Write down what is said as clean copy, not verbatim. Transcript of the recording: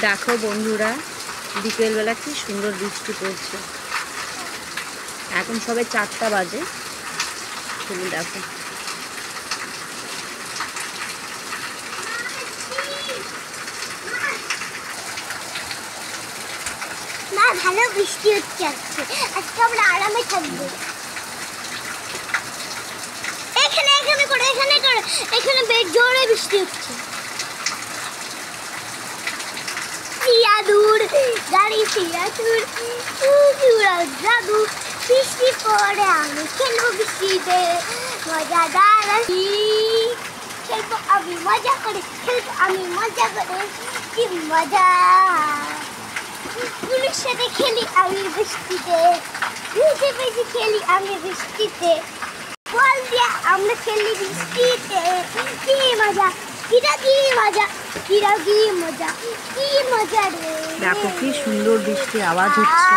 দেখো বন্ধুরা, বিকেলবেলা কি সুন্দর বৃষ্টি পড়ছে। এখন সবে 4টা বাজে। তুমি দেখো, মা ভালো বৃষ্টি হচ্ছে আজকে আমরা আরামে থাকবো। এখানে এখানে করে এখানে বেশ জোরে বৃষ্টি হচ্ছে। দূর গাড়ি দূর জাদু বৃষ্টি পড়ে আমি খেলবো বৃষ্টিতে মজাদার খেলবো আমি মজা করে কি মজা। পুলিশ সাথে খেলি আমি বৃষ্টিতে, ভিজে ভিজে খেলি আমি বৃষ্টিতে, বল দিয়ে আমরা খেলি বৃষ্টিতে। কি মজা কি মজা কি মজা রে। দেখো কি সুন্দর বৃষ্টির আওয়াজ হচ্ছে।